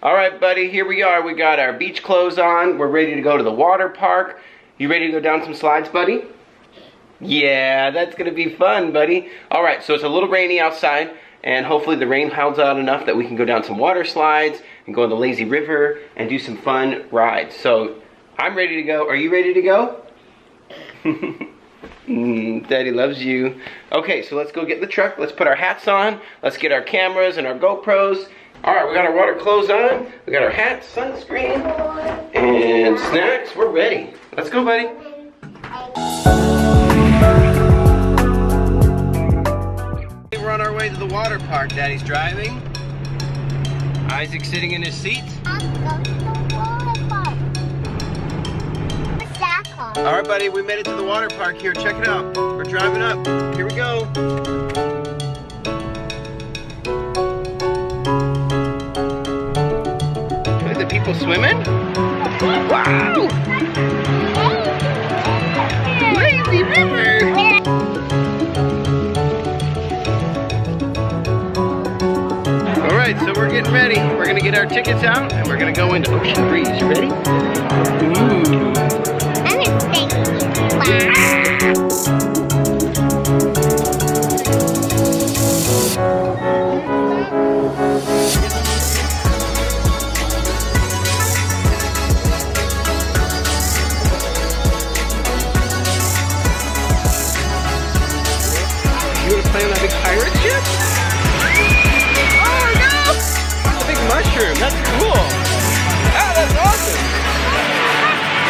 All right, buddy, here we are. We got our beach clothes on. We're ready to go to the water park. You ready to go down some slides, buddy? Yeah, that's gonna be fun, buddy. All right, so it's a little rainy outside, and hopefully the rain holds out enough that we can go down some water slides and go on the lazy river and do some fun rides. So I'm ready to go. Are you ready to go? Daddy loves you. Okay, so let's go get in the truck. Let's put our hats on. Let's get our cameras and our GoPros. All right, we got our water clothes on. We got our hats, sunscreen, and snacks. We're ready. Let's go, buddy. We're on our way to the water park. Daddy's driving. Isaac's sitting in his seat. I'm going to the water park. All right, buddy, we made it to the water park here. Check it out. We're driving up. Here we go. Look at the people swimming. Wow! Lazy river! All right, so we're getting ready. We're gonna get our tickets out and we're gonna go into Ocean Breeze. You ready? Ooh. You want to play on that big pirate ship? Oh no! The big mushroom. That's cool. Ah, that's awesome.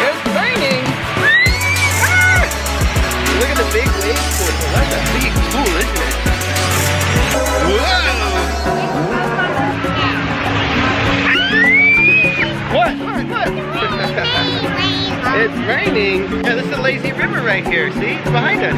It's raining. Ah! Look at the big wave pool. That's a big pool, isn't it? Whoa! What? What? It's raining. Yeah, this is a lazy river right here. See? It's behind us.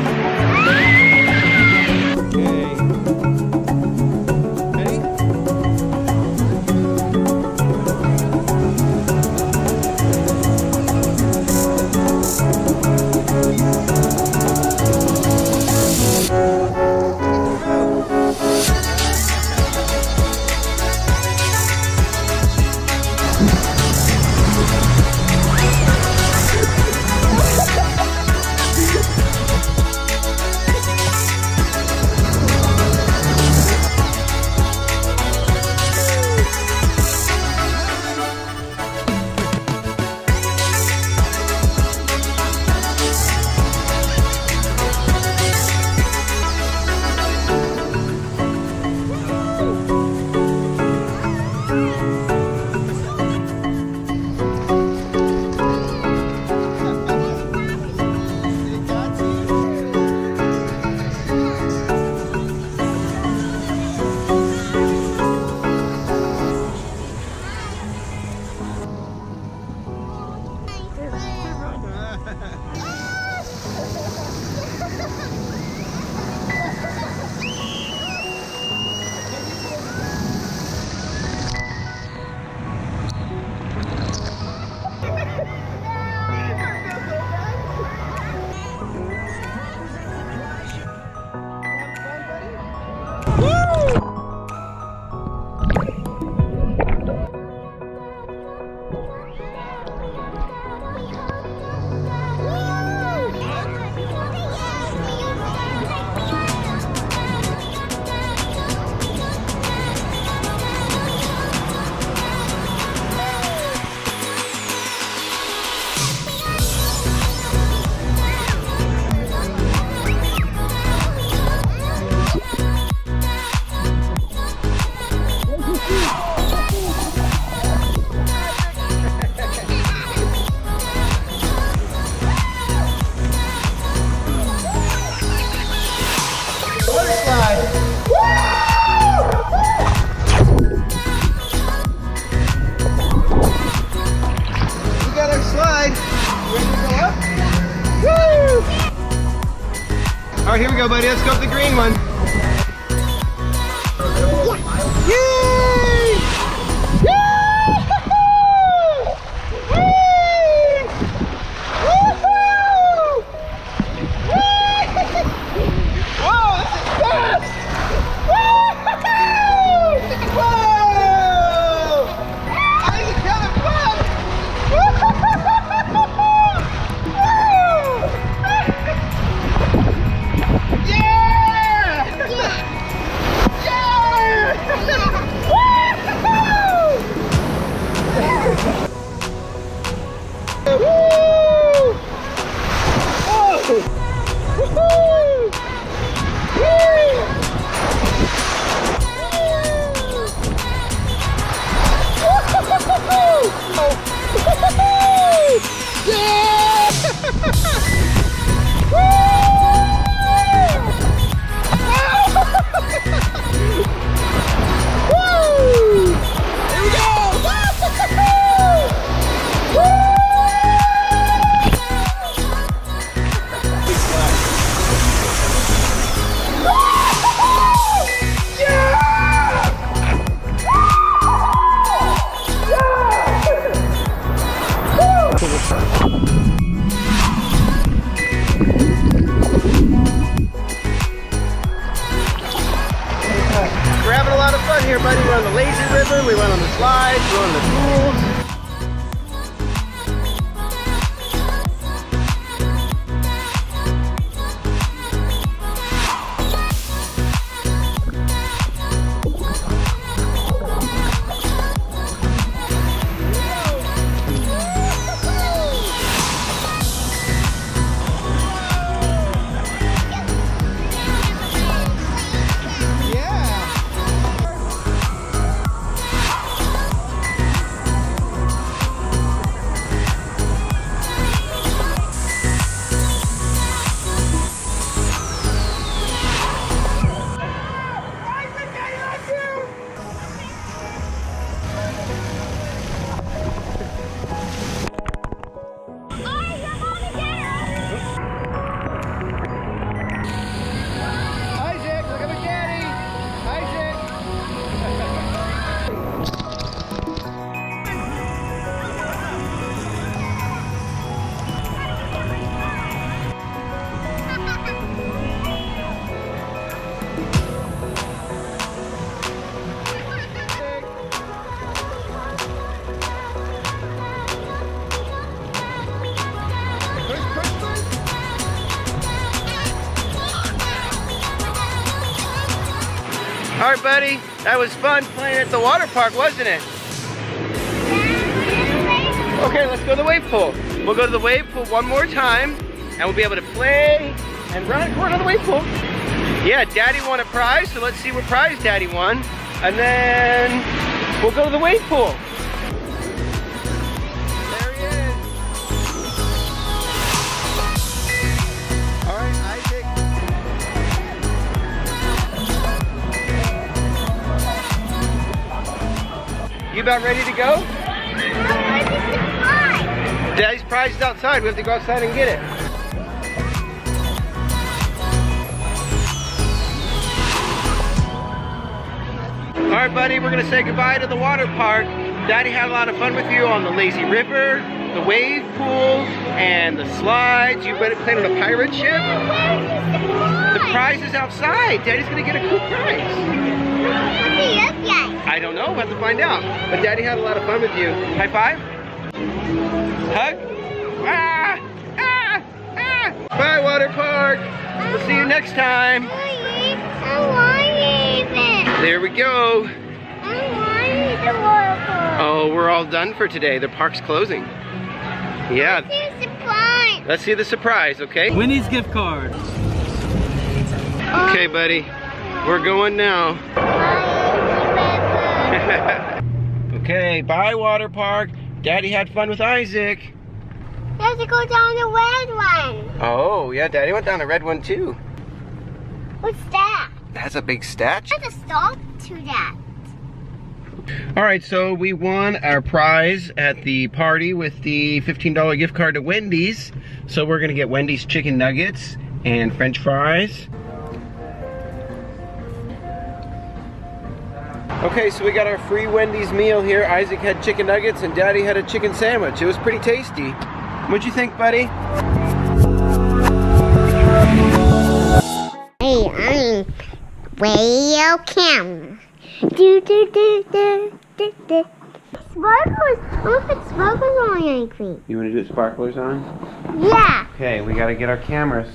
All right, here we go, buddy. Let's go up the green one. Yay! Whoa, this is fast! Whoa! slides, going to the pools. All right, buddy, that was fun playing at the water park, wasn't it? Okay, let's go to the wave pool. We'll go to the wave pool one more time, and we'll be able to play and run. We're on the wave pool. Yeah, Daddy won a prize, so let's see what prize Daddy won. And then we'll go to the wave pool. There he is. All right, Isaac. You about ready to go? Daddy's prize is outside. We have to go outside and get it. All right, buddy, we're gonna say goodbye to the water park. Daddy had a lot of fun with you on the lazy river, the wave pool, and the slides. You played on a pirate ship. The prize is outside. Daddy's gonna get a cool prize. I don't know, we'll have to find out. But Daddy had a lot of fun with you. High five? Hug? Ah! Ah! Ah! Bye, water park. We'll see you next time. There we go. Oh, we're all done for today. The park's closing. Yeah. Let's see the surprise, okay? Wendy's gift card. Okay, buddy. We're going now. Okay, bye, water park. Daddy had fun with Isaac. Let's go down the red one. Oh, yeah, Daddy went down the red one too. What's that? That's a big statue. There's a stop to that. All right, so we won our prize at the party with the $15 gift card to Wendy's. So we're gonna get Wendy's chicken nuggets and French fries. Okay, so we got our free Wendy's meal here. Isaac had chicken nuggets and Daddy had a chicken sandwich. It was pretty tasty. What'd you think, buddy? Hey, I'm radio camera. Do do do do do do. Sparkles. I'm gonna put sparkles on my ice cream. You wanna do sparklers on? Yeah. Okay, we gotta get our cameras.